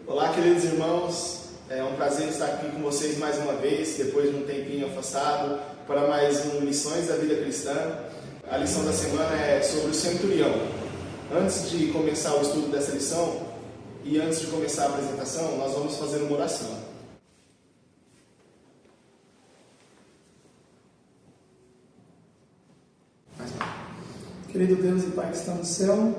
Olá, queridos irmãos, é um prazer estar aqui com vocês mais uma vez, depois de um tempinho afastado, para mais um Lições da Vida Cristã. A lição da semana é sobre o centurião. Antes de começar o estudo dessa lição e antes de começar a apresentação, nós vamos fazer uma oração. Querido Deus e Pai que está no céu,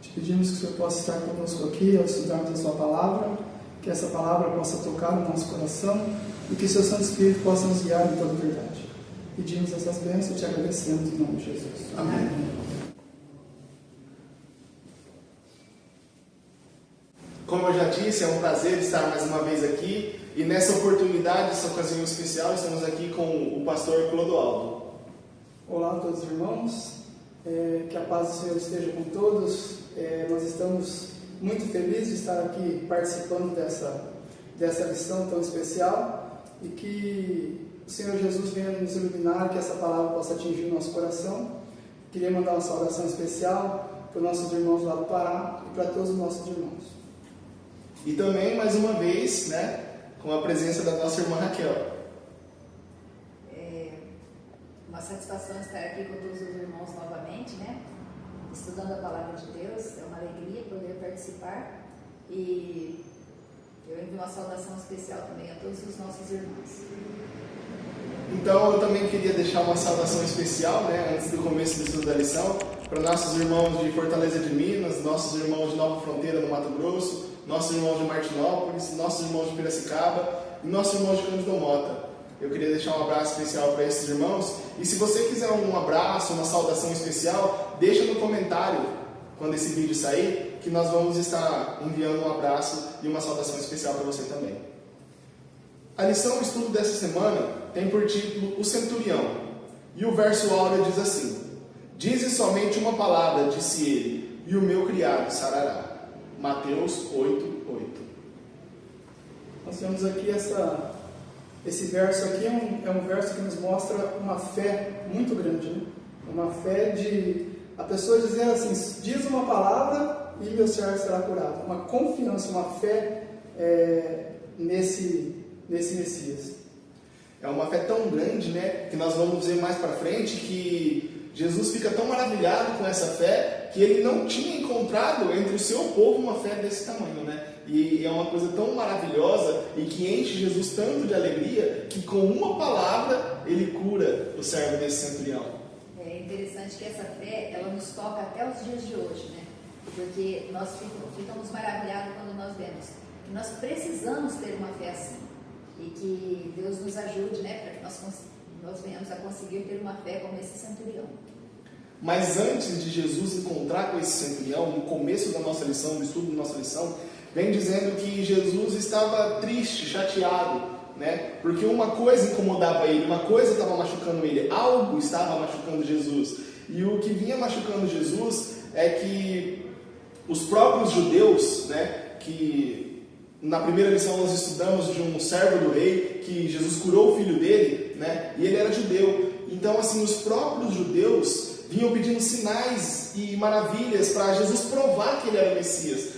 te pedimos que o Senhor possa estar conosco aqui ao estudarmos a sua palavra, que essa palavra possa tocar no nosso coração e que o seu Santo Espírito possa nos guiar em toda a verdade. Pedimos essas bênçãos e te agradecemos em nome de Jesus. Amém. Como eu já disse, é um prazer estar mais uma vez aqui e nessa oportunidade, essa ocasião especial, estamos aqui com o pastor Clodoaldo. Olá a todos os irmãos, que a paz do Senhor esteja com todos. Nós estamos muito felizes de estar aqui participando dessa lição tão especial e que o Senhor Jesus venha nos iluminar, que essa palavra possa atingir o nosso coração. Queria mandar uma saudação especial para os nossos irmãos lá do Pará e para todos os nossos irmãos. E também, mais uma vez, com a presença da nossa irmã Raquel. Uma satisfação estar aqui com todos os irmãos novamente, estudando a palavra de Deus. É uma alegria poder participar e eu envio uma saudação especial também a todos os nossos irmãos. Então eu também queria deixar uma saudação especial, antes do começo do estudo da lição, para nossos irmãos de Fortaleza de Minas, nossos irmãos de Nova Fronteira, no Mato Grosso, nossos irmãos de Martinópolis, nossos irmãos de Piracicaba e nossos irmãos de Cândido Mota. Eu queria deixar um abraço especial para esses irmãos. E se você quiser um abraço, uma saudação especial, deixa no comentário quando esse vídeo sair, que nós vamos estar enviando um abraço e uma saudação especial para você também. A lição, o estudo dessa semana, tem por título O Centurião. E o verso áureo diz assim: Dize somente uma palavra, disse ele, e o meu criado sarará. Mateus 8:8. Nós temos aqui esse verso aqui é um verso que nos mostra uma fé muito grande, Uma fé de a pessoa dizer assim: diz uma palavra e meu servo será curado. Uma confiança, uma fé nesse Messias. É uma fé tão grande, que nós vamos ver mais para frente, que Jesus fica tão maravilhado com essa fé que ele não tinha encontrado entre o seu povo uma fé desse tamanho, E é uma coisa tão maravilhosa e que enche Jesus tanto de alegria que com uma palavra ele cura o servo desse centurião. É interessante que essa fé, ela nos toca até os dias de hoje, Porque nós ficamos maravilhados quando nós vemos que nós precisamos ter uma fé assim e que Deus nos ajude, para que nós venhamos a conseguir ter uma fé como esse centurião. Mas antes de Jesus encontrar com esse centurião, no começo da nossa lição, do estudo da nossa lição, vem dizendo que Jesus estava triste, chateado, porque uma coisa incomodava ele, uma coisa estava machucando ele, algo estava machucando Jesus. E o que vinha machucando Jesus é que os próprios judeus, que na primeira lição nós estudamos de um servo do rei, que Jesus curou o filho dele, e ele era judeu. Então, assim, os próprios judeus vinham pedindo sinais e maravilhas para Jesus provar que ele era o Messias,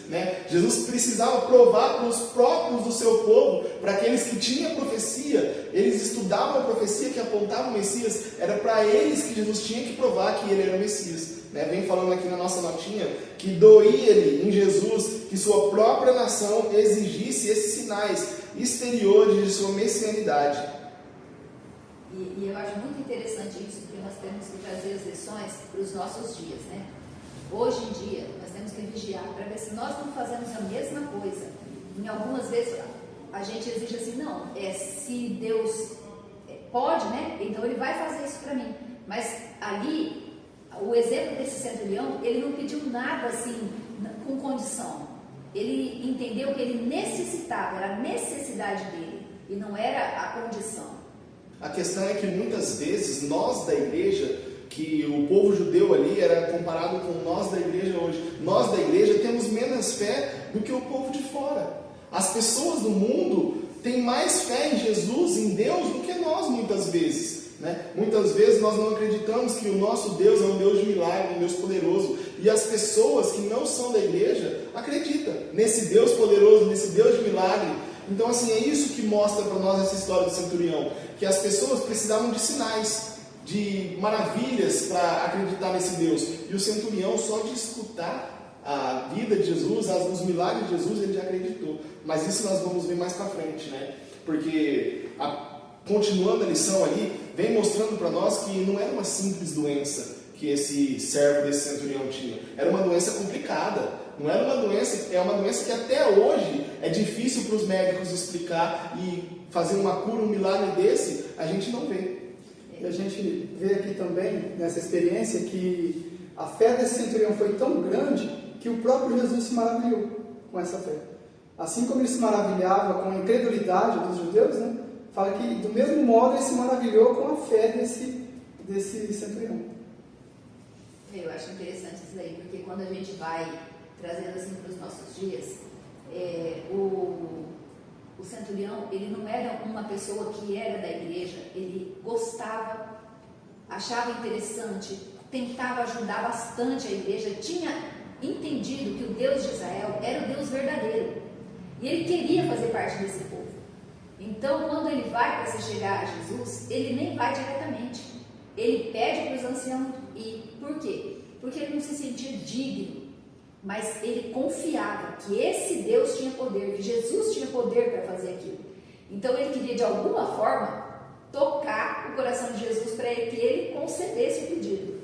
Jesus precisava provar para os próprios do seu povo, para aqueles que tinham profecia, eles estudavam a profecia que apontava o Messias, era para eles que Jesus tinha que provar que ele era o Messias. Vem falando aqui na nossa notinha que doía-lhe em Jesus que sua própria nação exigisse esses sinais exteriores de sua messianidade. E eu acho muito interessante isso, porque nós temos que trazer as lições para os nossos dias, Hoje em dia, nós temos que vigiar para ver se nós não fazemos a mesma coisa. Em algumas vezes, a gente exige assim: não, se Deus pode, então Ele vai fazer isso para mim. Mas ali, o exemplo desse centurião, ele não pediu nada assim, com condição. Ele entendeu que ele necessitava, era a necessidade dele, e não era a condição. A questão é que muitas vezes nós da igreja, que o povo judeu ali era comparado com nós da igreja hoje, nós da igreja temos menos fé do que o povo de fora. As pessoas do mundo têm mais fé em Jesus, em Deus, do que nós muitas vezes. Muitas vezes nós não acreditamos que o nosso Deus é um Deus de milagre, um Deus poderoso, E as pessoas que não são da igreja acreditam nesse Deus poderoso, nesse Deus de milagre. Então, assim, é isso que mostra para nós essa história do centurião, que as pessoas precisavam de sinais, de maravilhas para acreditar nesse Deus. E o centurião, só de escutar a vida de Jesus, os milagres de Jesus, ele já acreditou. Mas isso nós vamos ver mais para frente, né? Porque, continuando a lição ali, vem mostrando para nós que não era uma simples doença que esse servo desse centurião tinha. Era uma doença complicada. Não era uma doença, é uma doença que até hoje é difícil para os médicos explicar, e fazer uma cura, um milagre desse, a gente não vê. E a gente vê aqui também, nessa experiência, que a fé desse centurião foi tão grande que o próprio Jesus se maravilhou com essa fé. Assim como ele se maravilhava com a incredulidade dos judeus, né? Fala que do mesmo modo ele se maravilhou com a fé desse centurião. Eu acho interessante isso daí, porque quando a gente vai trazendo assim para os nossos dias, o centurião, ele não era uma pessoa que era da igreja, ele gostava, achava interessante, tentava ajudar bastante a igreja, tinha entendido que o Deus de Israel era o Deus verdadeiro, e ele queria fazer parte desse povo. Então, quando ele vai para se chegar a Jesus, ele nem vai diretamente, ele pede para os anciãos ir. Por quê? Porque ele não se sentia digno, mas ele confiava que esse Deus tinha poder, que Jesus tinha poder para fazer aquilo. Então ele queria de alguma forma tocar o coração de Jesus para que ele concedesse o pedido.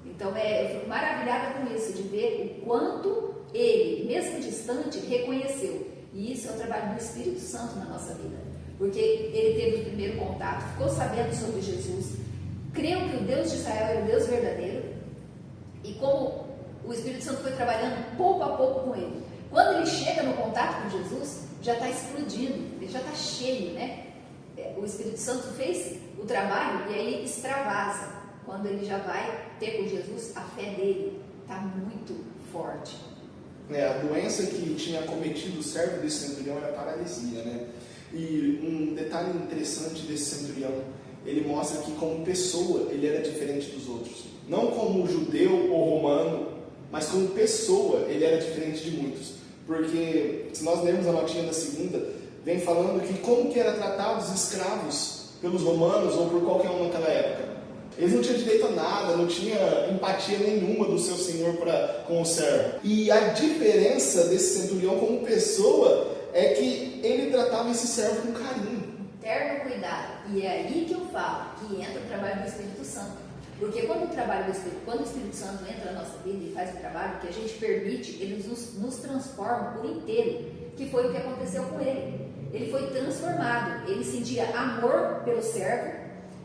Então eu fico maravilhada com isso, de ver o quanto ele, mesmo distante, reconheceu. E isso é o trabalho do Espírito Santo na nossa vida, porque ele teve o primeiro contato, ficou sabendo sobre Jesus, creu que o Deus de Israel era o Deus verdadeiro, e como o Espírito Santo foi trabalhando pouco a pouco com ele, quando ele chega no contato com Jesus, já está explodindo, ele já está cheio, né? O Espírito Santo fez o trabalho e aí extravasa. Quando ele já vai ter com Jesus, a fé dele está muito forte. A doença que tinha acometido o servo desse centurião era a paralisia, né? E um detalhe interessante desse centurião, ele mostra que como pessoa ele era diferente dos outros. Não como judeu ou romano, mas como pessoa ele era diferente de muitos. Porque se nós lermos a notinha da segunda, vem falando que como que era tratado os escravos pelos romanos ou por qualquer um naquela época. Eles não tinham direito a nada, não tinha empatia nenhuma do seu senhor com o servo. E a diferença desse centurião como pessoa é que ele tratava esse servo com carinho. Terno cuidado. E é aí que eu falo que entra o trabalho do Espírito Santo. Porque quando o Espírito Santo entra na nossa vida e faz o trabalho, que a gente permite, ele nos transforma por inteiro, que foi o que aconteceu com ele. Ele foi transformado, ele sentia amor pelo servo,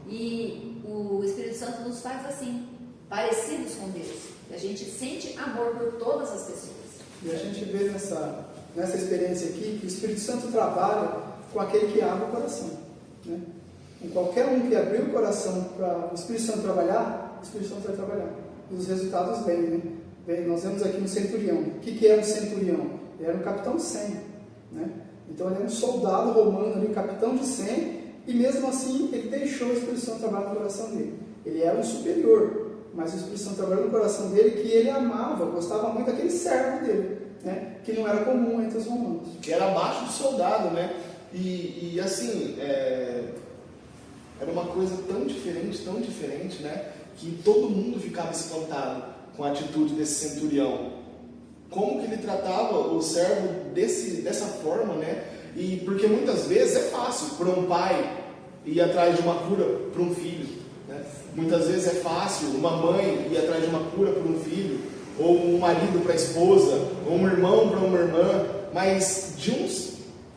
e o Espírito Santo nos faz assim, parecidos com Deus. A gente sente amor por todas as pessoas. E a gente vê nessa experiência aqui que o Espírito Santo trabalha com aquele que abre o coração, né? Com qualquer um que abrir o coração para o Espírito Santo trabalhar, o Espírito Santo vai trabalhar. E os resultados vêm, né? Nós vemos aqui um centurião. O que é um centurião? Ele era um capitão de 100, né? Então ele era um soldado romano ali, capitão de 100, e mesmo assim ele deixou o Espírito Santo trabalhar no coração dele. Ele era um superior, mas o Espírito Santo trabalhou no coração dele, que ele amava, gostava muito daquele servo dele, né? Que não era comum entre os romanos. Que era abaixo do soldado, né? E assim, era uma coisa tão diferente, né? Que todo mundo ficava espantado com a atitude desse centurião. Como que ele tratava o servo dessa forma, né? E porque muitas vezes é fácil para um pai ir atrás de uma cura para um filho, né? Muitas vezes é fácil uma mãe ir atrás de uma cura para um filho, ou um marido para a esposa, ou um irmão para uma irmã, mas de um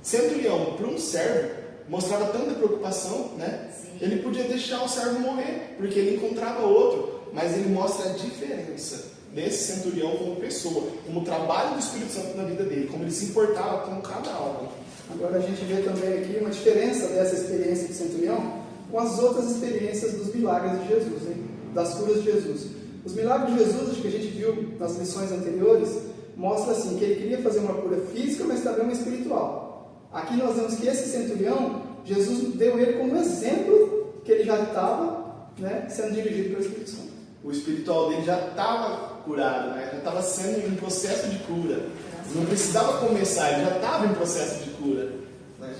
centurião para um servo mostrava tanta preocupação, né? Sim. Ele podia deixar o servo morrer, porque ele encontrava outro, mas ele mostra a diferença desse centurião como pessoa, como o trabalho do Espírito Santo na vida dele, como ele se importava com cada alma. Agora a gente vê também aqui uma diferença dessa experiência de centurião com as outras experiências dos milagres de Jesus, né? Das curas de Jesus. Os milagres de Jesus, que a gente viu nas lições anteriores, mostra assim, que ele queria fazer uma cura física, mas também uma espiritual. Aqui nós vemos que esse centurião, Jesus deu ele como exemplo que ele já estava, né, sendo dirigido pelo Espírito Santo. O espiritual dele já estava curado, né? Já estava sendo em processo de cura. Não precisava começar, ele já estava em processo de cura, né?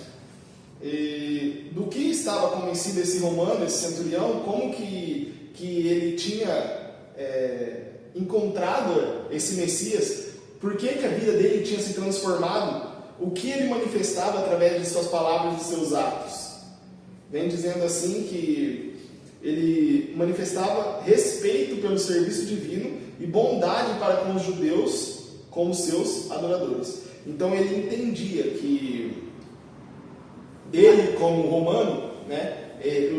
E do que estava convencido esse romano, esse centurião, como que ele tinha encontrado esse Messias, por que a vida dele tinha se transformado, o que ele manifestava através de suas palavras e de seus atos. Vem dizendo assim que ele manifestava respeito pelo serviço divino e bondade para com os judeus como seus adoradores. Então ele entendia que ele, como romano, né,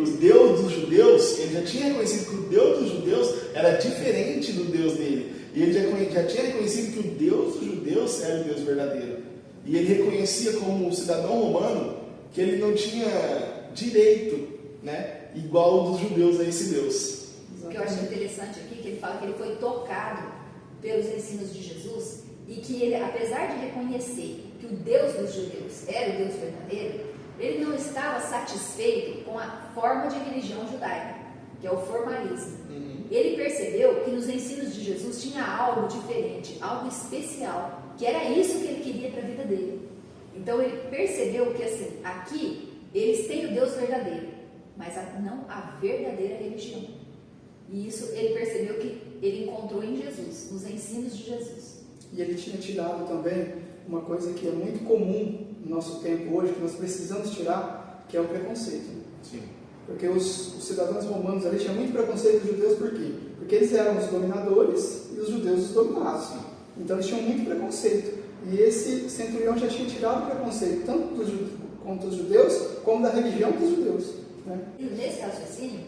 o Deus dos judeus, ele já tinha reconhecido que o Deus dos judeus era diferente do Deus dele. E ele já tinha reconhecido que o Deus dos judeus era o Deus verdadeiro. E ele reconhecia como um cidadão romano que ele não tinha direito, né, igual ao dos judeus a esse Deus. O que eu acho interessante aqui, que ele fala que ele foi tocado pelos ensinos de Jesus e que ele, apesar de reconhecer que o Deus dos judeus era o Deus verdadeiro, ele não estava satisfeito com a forma de religião judaica, que é o formalismo. Ele percebeu que nos ensinos de Jesus tinha algo diferente, algo especial, que era isso que ele queria para a vida dele. Então ele percebeu que assim, aqui eles têm o Deus verdadeiro, mas não a verdadeira religião. E isso ele percebeu que ele encontrou em Jesus, nos ensinos de Jesus. E ele tinha tirado também uma coisa que é muito comum no nosso tempo hoje, que nós precisamos tirar, que é o preconceito. Sim. Porque os cidadãos romanos ali tinham muito preconceito dos judeus, por quê? Porque eles eram os dominadores e os judeus os dominados. Então eles tinham muito preconceito. E esse centurião já tinha tirado o preconceito, tanto contra os judeus, como da religião dos judeus. Né? E nesse raciocínio,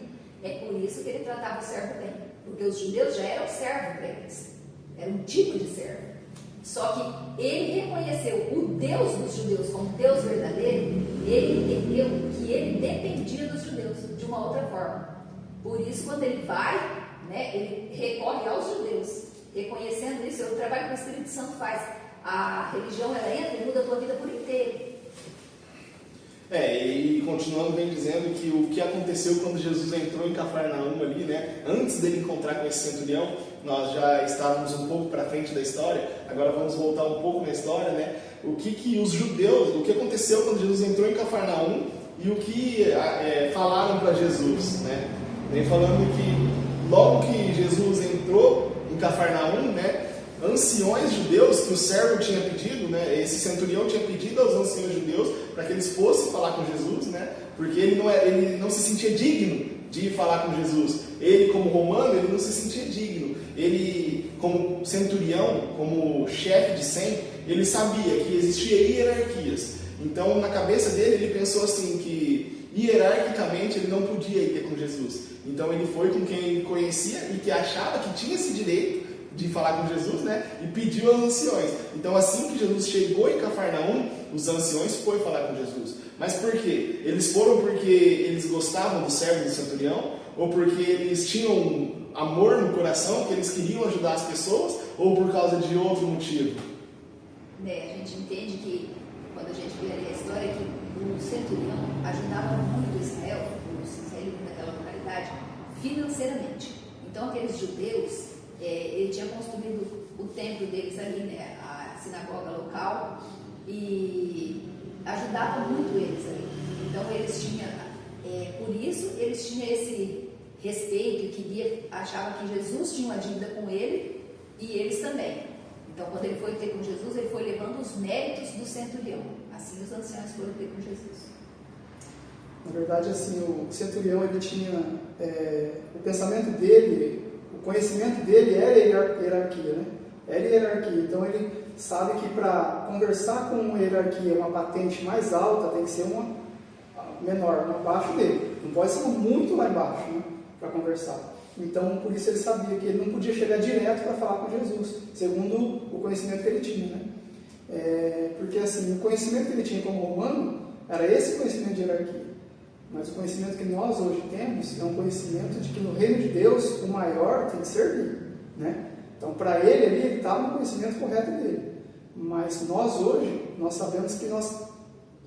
é por isso que ele tratava o servo bem. Porque os judeus já eram servos para eles. Era um tipo de servo. Só que ele reconheceu o Deus dos judeus como Deus verdadeiro, ele entendeu que ele dependia dos judeus de uma outra forma. Por isso, quando ele vai, né, ele recorre aos judeus, reconhecendo isso. É o trabalho que o Espírito Santo faz. A religião, ela entra e muda a tua vida por inteiro. E continuando vem dizendo que o que aconteceu quando Jesus entrou em Cafarnaum ali, né, antes dele encontrar com esse centurião, nós já estávamos um pouco para frente da história, agora vamos voltar um pouco na história, né, o que os judeus, o que aconteceu quando Jesus entrou em Cafarnaum e o que falaram para Jesus, né, vem falando que logo que Jesus entrou em Cafarnaum, né, anciões judeus que o servo tinha pedido, né, esse centurião tinha pedido aos anciões judeus para que eles fossem falar com Jesus, né, porque ele não se sentia digno de falar com Jesus. Ele, como romano, ele não se sentia digno. Ele, como centurião, como chefe de 100, ele sabia que existia hierarquias. Então, na cabeça dele, ele pensou assim que hierarquicamente ele não podia ir ter com Jesus. Então, ele foi com quem ele conhecia e que achava que tinha esse direito de falar com Jesus, né? E pediu aos anciões. Então, assim que Jesus chegou em Cafarnaum, os anciões foram falar com Jesus. Mas por quê? Eles foram porque eles gostavam do servo do centurião? Ou porque eles tinham amor no coração, que eles queriam ajudar as pessoas? Ou por causa de outro motivo? A gente entende que, quando a gente vê ali a história, que o centurião ajudava muito Israel, os israelitas daquela localidade, financeiramente. Então, aqueles judeus, ele tinha construído o templo deles ali, né, a sinagoga local, e ajudava muito eles ali. Então eles tinham, por isso eles tinham esse respeito e achava que Jesus tinha uma dívida com ele e eles também. Então quando ele foi ter com Jesus, ele foi levando os méritos do centurião. Assim os anciãos foram ter com Jesus. Na verdade, assim, o centurião, ele tinha o pensamento dele, o conhecimento dele era hierarquia, né? Era hierarquia. Então ele sabe que para conversar com uma hierarquia, uma patente mais alta, tem que ser uma menor, uma abaixo dele. Não pode ser muito lá embaixo, né, para conversar. Então, por isso ele sabia que ele não podia chegar direto para falar com Jesus, segundo o conhecimento que ele tinha, né? Porque assim, o conhecimento que ele tinha como romano era esse conhecimento de hierarquia. Mas o conhecimento que nós hoje temos é um conhecimento de que no reino de Deus o maior tem que servir, né? Então, para ele estava no conhecimento correto dele. Mas nós hoje, nós sabemos que nós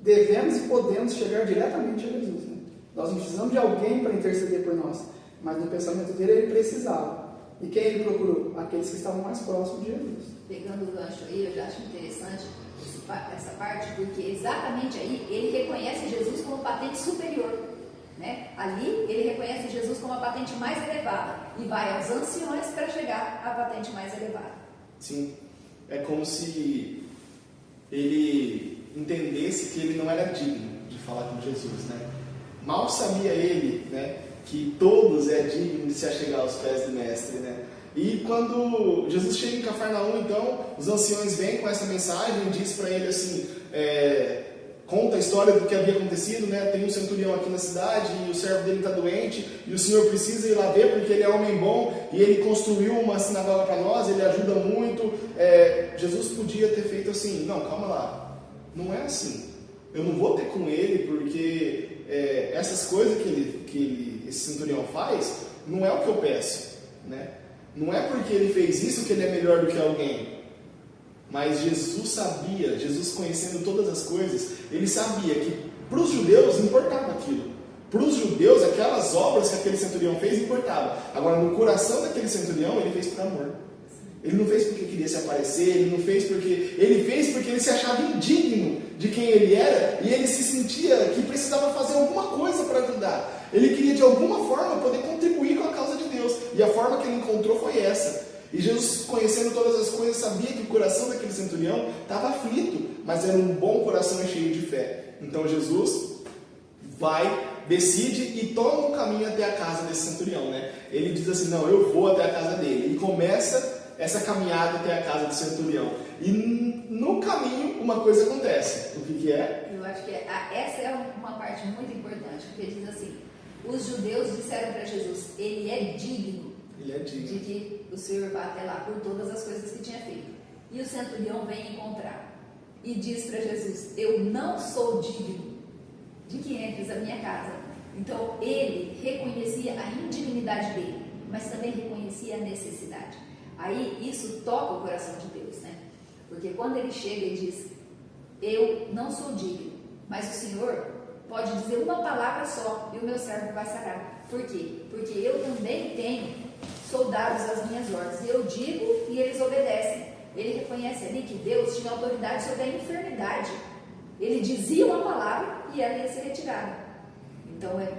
devemos e podemos chegar diretamente a Jesus, né? Nós não precisamos de alguém para interceder por nós. Mas no pensamento dele, ele precisava. E quem ele procurou? Aqueles que estavam mais próximos de Jesus. Pegando o gancho aí, eu já acho interessante essa parte, porque exatamente aí ele reconhece Jesus como patente superior. Né? Ali ele reconhece Jesus como a patente mais elevada e vai aos anciões para chegar à patente mais elevada. Sim, é como se ele entendesse que ele não era digno de falar com Jesus, né? Mal sabia ele, né, que todos é digno de se achegar aos pés do mestre, né? E quando Jesus chega em Cafarnaum, então, os anciões vêm com essa mensagem e diz para ele assim, conta a história do que havia acontecido, né? Tem um centurião aqui na cidade e o servo dele está doente e o senhor precisa ir lá ver porque ele é homem bom e ele construiu uma sinagoga para nós, ele ajuda muito. Jesus podia ter feito assim, não, calma lá, não é assim. Eu não vou ter com ele porque essas coisas que esse centurião faz não é o que eu peço, né? Não é porque ele fez isso que ele é melhor do que alguém. Mas Jesus sabia, Jesus conhecendo todas as coisas, ele sabia que para os judeus importava aquilo. Para os judeus, aquelas obras que aquele centurião fez importava. Agora, no coração daquele centurião, ele fez por amor. Ele não fez porque queria se aparecer, ele não fez porque... Ele fez porque ele se achava indigno de quem ele era e ele se sentia que precisava fazer alguma coisa para ajudar. Ele queria, de alguma forma, poder contribuir com a causa de Deus. E a forma que ele encontrou foi essa. E Jesus, conhecendo todas as coisas, sabia que o coração daquele centurião estava aflito, mas era um bom coração e cheio de fé. Então Jesus decide e toma um caminho até a casa desse centurião, né? Ele diz assim, não, eu vou até a casa dele. E começa essa caminhada até a casa do centurião. E no caminho uma coisa acontece. O que é? Eu acho que essa é uma parte muito importante, porque diz assim, os judeus disseram para Jesus, ele é digno de que o Senhor vá até lá por todas as coisas que tinha feito. E o centurião vem encontrar e diz para Jesus, eu não sou digno de que entres a minha casa. Então ele reconhecia a indignidade dele, mas também reconhecia a necessidade. Aí isso toca o coração de Deus, né? Porque quando ele chega e diz, eu não sou digno, mas o Senhor pode dizer uma palavra só e o meu servo vai sarar. Por quê? Porque eu também tenho soldados às minhas ordens. Eu digo e eles obedecem. Ele reconhece ali que Deus tinha autoridade sobre a enfermidade. Ele dizia uma palavra e ela ia ser retirada. Então é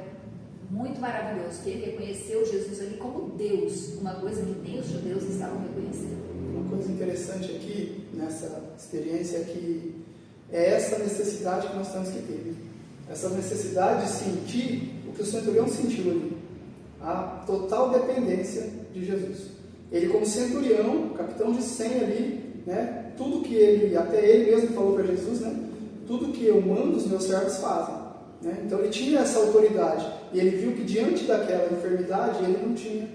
muito maravilhoso que ele reconheceu Jesus ali como Deus, uma coisa que nem os judeus estavam reconhecendo. Uma coisa interessante aqui nessa experiência é que é essa necessidade que nós temos que ter. Essa necessidade de sentir o que o centurião sentiu ali, a total dependência de Jesus. Ele como centurião, capitão de 100 ali, né, tudo que ele, até ele mesmo falou para Jesus, né, tudo que eu mando os meus servos fazem. Né? Então ele tinha essa autoridade e ele viu que diante daquela enfermidade ele não tinha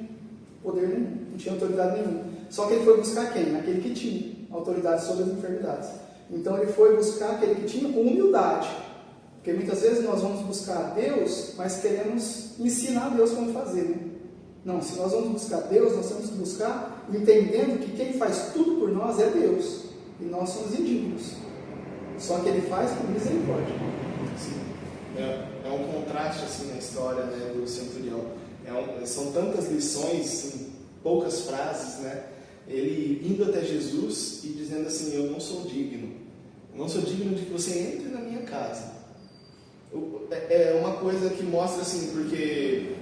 poder nenhum, não tinha autoridade nenhuma. Só que ele foi buscar quem? Aquele que tinha autoridade sobre as enfermidades. Então ele foi buscar aquele que tinha com humildade. Porque muitas vezes nós vamos buscar Deus, mas queremos ensinar a Deus como fazer. Né? Não, se nós vamos buscar Deus, nós temos que buscar entendendo que quem faz tudo por nós é Deus. E nós somos indignos. Só que ele faz com misericórdia. Sim. É um contraste assim na história, né, do centurião. São tantas lições em poucas frases, né? Ele indo até Jesus e dizendo assim, eu não sou digno. Eu não sou digno de que você entre na minha casa. É uma coisa que mostra assim, porque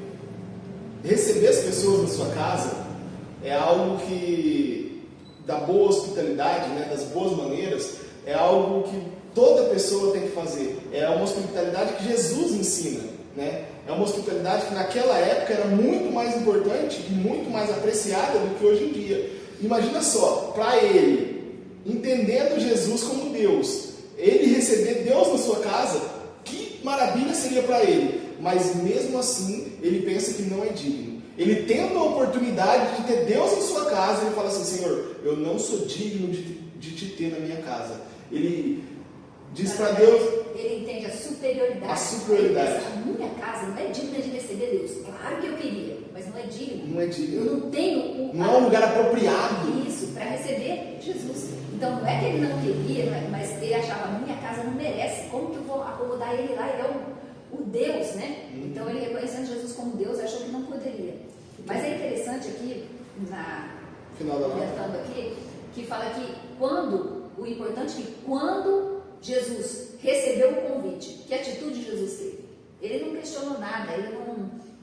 receber as pessoas na sua casa é algo que, da boa hospitalidade, né, das boas maneiras, é algo que toda pessoa tem que fazer. É uma hospitalidade que Jesus ensina, né? É uma hospitalidade que naquela época era muito mais importante e muito mais apreciada do que hoje em dia. Imagina só, para ele, entendendo Jesus como Deus, ele receber Deus na sua casa, que maravilha seria para ele. Mas mesmo assim, ele pensa que não é digno. Ele tendo a oportunidade de ter Deus em sua casa, ele fala assim, Senhor, eu não sou digno de te ter na minha casa. Ele diz para Deus... Ele entende a superioridade. A superioridade. A minha casa não é digna de receber Deus. Claro que eu queria, mas não é digno. Não é digno. Eu não tenho... Não é um lugar apropriado. Isso, para receber Jesus. Então não é que ele não queria, mas ele achava, a minha casa não merece. Como que eu vou acomodar ele lá? Ele é o Deus, né? Então ele reconhecendo Jesus como Deus, achou que não poderia. Mas é interessante aqui, final da orientando aqui, que fala que o importante é que quando Jesus recebeu o convite, que atitude Jesus teve? Ele não questionou nada, ele não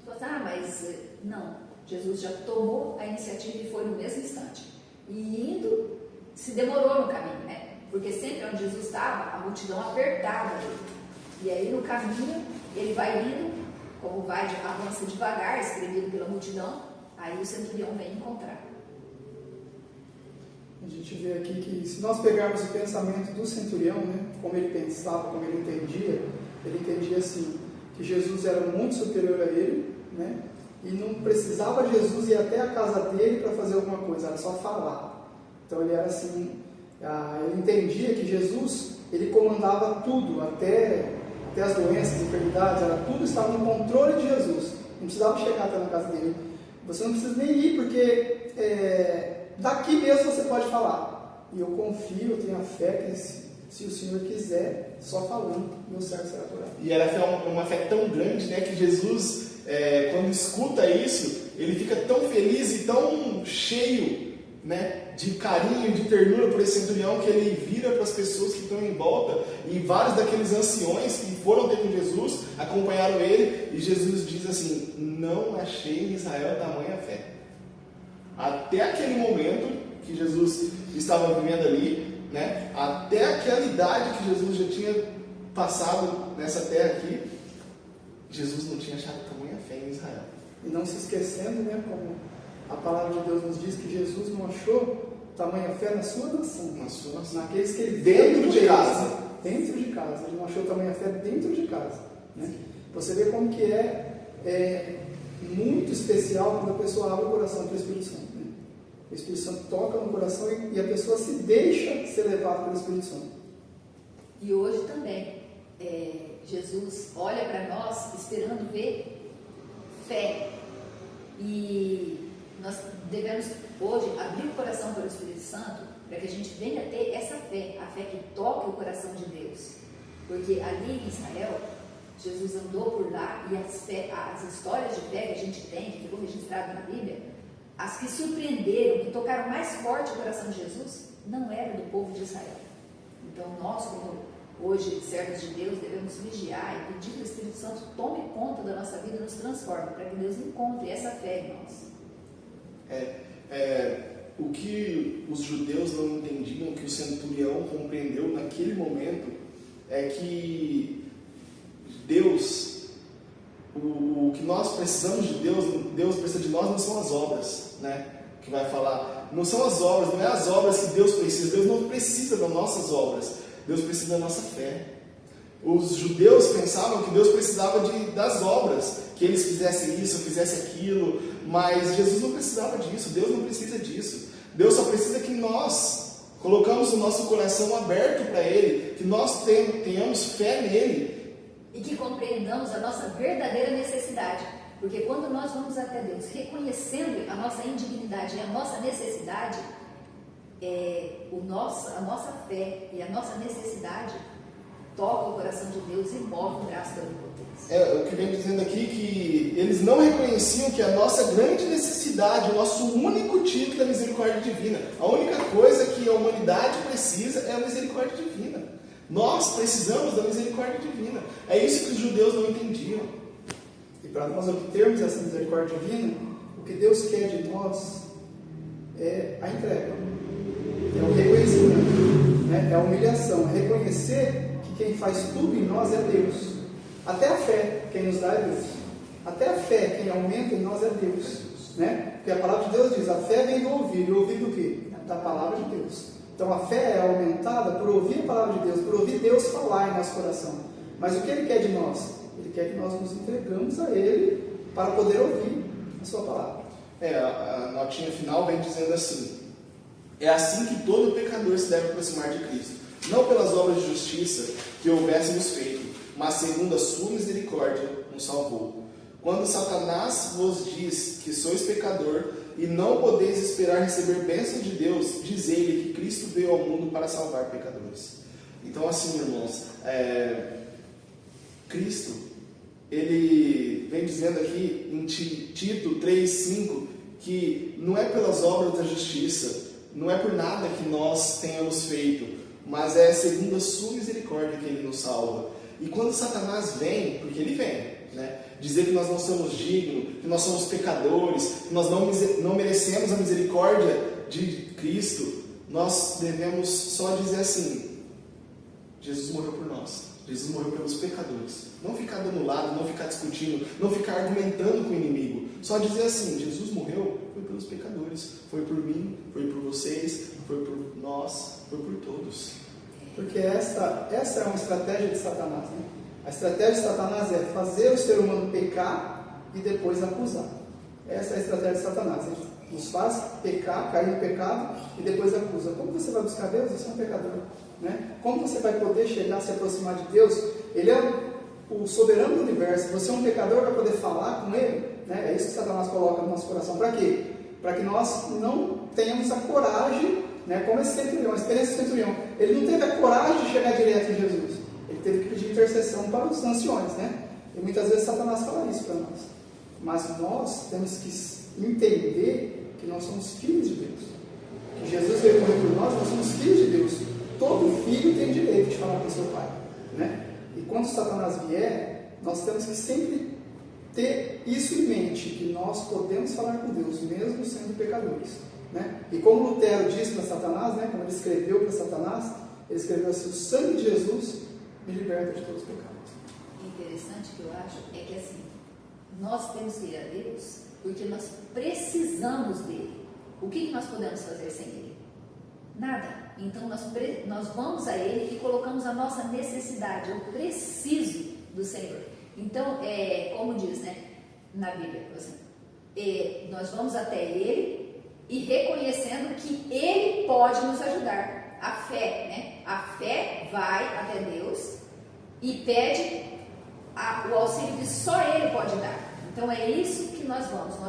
falou, mas não, Jesus já tomou a iniciativa e foi no mesmo instante. E indo, se demorou no caminho, né? Porque sempre onde Jesus estava, a multidão apertava ele. E aí no caminho, ele vai indo, como avança devagar, espremido pela multidão, aí o centurião vem encontrar. A gente vê aqui que se nós pegarmos o pensamento do centurião, né, como ele pensava, como ele entendia assim, que Jesus era muito superior a ele, né, e não precisava Jesus ir até a casa dele para fazer alguma coisa, era só falar. Então ele era assim, ele entendia que Jesus, ele comandava tudo, até as doenças, enfermidades, tudo estava no controle de Jesus. Não precisava chegar até na casa dele. Você não precisa nem ir, porque daqui mesmo você pode falar. E eu confio, eu tenho a fé que se o Senhor quiser, só falando, meu servo será curado. E era uma fé tão grande, né, que Jesus, quando escuta isso, ele fica tão feliz e tão cheio, né, de carinho, de ternura por esse centurião, que ele vira para as pessoas que estão em volta, e vários daqueles anciões que foram ter com Jesus, acompanharam ele, e Jesus diz assim, não achei em Israel tamanha fé. Até aquele momento que Jesus estava vivendo ali, né, até aquela idade que Jesus já tinha passado nessa terra aqui, Jesus não tinha achado tamanha fé em Israel. E não se esquecendo, né, como a palavra de Deus nos diz que Jesus não achou tamanha fé na sua nação. Naqueles que ele dentro de casa. Dentro de casa. Ele não achou tamanha fé dentro de casa. Né? Você vê como que é muito especial quando a pessoa abre o coração para o Espírito Santo. Né? O Espírito Santo toca no coração e a pessoa se deixa ser levada pelo Espírito Santo. E hoje também, Jesus olha para nós esperando ver fé. E nós devemos hoje abrir o coração para o Espírito Santo para que a gente venha ter essa fé, a fé que toca o coração de Deus. Porque ali em Israel, Jesus andou por lá e as histórias de fé que a gente tem, que ficou registrado na Bíblia, as que surpreenderam, que tocaram mais forte o coração de Jesus, não eram do povo de Israel. Então nós, como hoje servos de Deus, devemos vigiar e pedir que o Espírito Santo tome conta da nossa vida e nos transforme, para que Deus encontre essa fé em nós. O que os judeus não entendiam, que o centurião compreendeu naquele momento, é que Deus, o que nós precisamos de Deus precisa de nós, não são as obras, né? Que vai falar, não são as obras, não é as obras que Deus precisa. Deus não precisa das nossas obras, Deus precisa da nossa fé. Os judeus pensavam que Deus precisava das obras, que eles fizessem isso, fizessem aquilo, mas Jesus não precisava disso, Deus não precisa disso. Deus só precisa que nós colocamos o nosso coração aberto para Ele, que nós tenhamos fé nele. E que compreendamos a nossa verdadeira necessidade. Porque quando nós vamos até Deus reconhecendo a nossa indignidade e a nossa necessidade, a nossa fé e a nossa necessidade toca o coração de Deus e move o braço da onipotência. O que vem dizendo aqui que eles não reconheciam que a nossa grande necessidade, o nosso único título é a misericórdia divina. A única coisa que a humanidade precisa é a misericórdia divina. Nós precisamos da misericórdia divina. É isso que os judeus não entendiam. E para nós obtermos essa misericórdia divina, o que Deus quer de nós é a entrega, é o reconhecimento, né? É a humilhação, é reconhecer que quem faz tudo em nós é Deus. Até a fé, quem nos dá é Deus. Até a fé, quem aumenta em nós é Deus. Né? Porque a palavra de Deus diz, a fé vem do ouvir. E ouvir do quê? Da palavra de Deus. Então a fé é aumentada por ouvir a palavra de Deus, por ouvir Deus falar em nosso coração. Mas o que Ele quer de nós? Ele quer que nós nos entregamos a Ele para poder ouvir a sua palavra. A notinha final vem dizendo assim: é assim que todo pecador se deve aproximar de Cristo, não pelas obras de justiça que houvéssemos feito, mas segundo a sua misericórdia nos salvou. Quando Satanás vos diz que sois pecador e não podeis esperar receber bênção de Deus, dizei-lhe que Cristo veio ao mundo para salvar pecadores. Então, assim, irmãos, Cristo, ele vem dizendo aqui em Tito 3,5, que não é pelas obras da justiça, não é por nada que nós tenhamos feito, mas é segundo a sua misericórdia que Ele nos salva. E quando Satanás vem, porque ele vem, né, dizer que nós não somos dignos, que nós somos pecadores, que nós não merecemos a misericórdia de Cristo, nós devemos só dizer assim: Jesus morreu por nós, Jesus morreu pelos pecadores. Não ficar dando lado, não ficar discutindo, não ficar argumentando com o inimigo. Só dizer assim: Jesus morreu, foi pelos pecadores, foi por mim, foi por vocês, foi por nós, foi por todos. Porque essa é uma estratégia de Satanás, né? A estratégia de Satanás é fazer o ser humano pecar e depois acusar. Essa é a estratégia de Satanás. Ele nos faz pecar, cair no pecado e depois acusa. Como você vai buscar Deus? Você é um pecador, né? Como você vai poder chegar, se aproximar de Deus? Ele é o soberano do universo. Você é um pecador, vai poder falar com Ele, né? É isso que Satanás coloca no nosso coração. Para quê? Para que nós não tenhamos a coragem, né? Como esse centurião, a experiência do centurião. Ele não teve a coragem de chegar direto em Jesus. Ele teve que pedir intercessão para os anciões, né? E muitas vezes Satanás fala isso para nós. Mas nós temos que entender que nós somos filhos de Deus. Que Jesus veio morrer por nós, nós somos filhos de Deus. Todo filho tem direito de falar com seu pai, né? E quando Satanás vier, nós temos que sempre ter isso em mente, que nós podemos falar com Deus, mesmo sendo pecadores, né? E como Lutero disse para Satanás, né? Como ele escreveu para Satanás, ele escreveu assim: o sangue de Jesus me liberta de todos os pecados. Interessante que eu acho é que assim, nós temos que ir a Deus porque nós precisamos dele. O que nós podemos fazer sem ele? Nada. Então nós vamos a ele e colocamos a nossa necessidade. Eu preciso do Senhor. Então, como diz, né, na Bíblia, assim, nós vamos até ele e reconhecendo que ele pode nos ajudar. A fé, né? A fé vai até Deus e pede o auxílio que só Ele pode dar. Então é isso que nós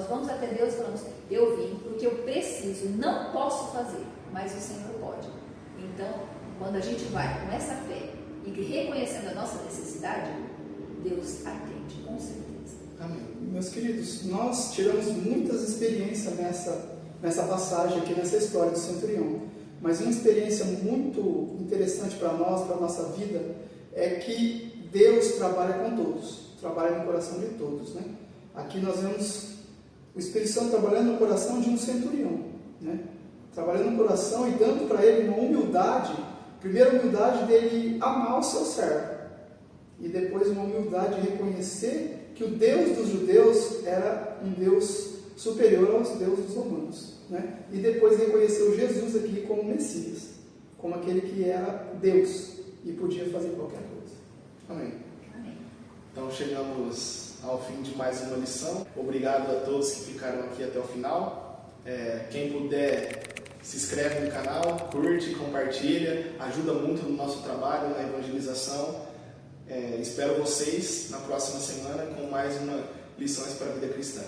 vamos até Deus e falamos: eu vim porque eu preciso, não posso fazer, mas o Senhor pode. Então, quando a gente vai com essa fé e reconhecendo a nossa necessidade, Deus atende, com certeza. Amém. Meus queridos, nós tiramos muitas experiências nessa passagem aqui, nessa história do centurião. Mas uma experiência muito interessante para nós, para a nossa vida, é que Deus trabalha com todos, trabalha no coração de todos, né? Aqui nós vemos o Espírito Santo trabalhando no coração de um centurião, né? Trabalhando no coração e dando para ele uma humildade, primeiro a humildade dele amar o seu servo, e depois uma humildade de reconhecer que o Deus dos judeus era um Deus superior aos deuses dos romanos, né? E depois reconheceu Jesus aqui como Messias, como aquele que era Deus e podia fazer qualquer coisa. Amém. Amém. Então chegamos ao fim de mais uma lição. Obrigado a todos que ficaram aqui até o final. Quem puder, se inscreve no canal, curte, compartilha, ajuda muito no nosso trabalho, na evangelização. Espero vocês na próxima semana com mais uma Lições para a Vida Cristã.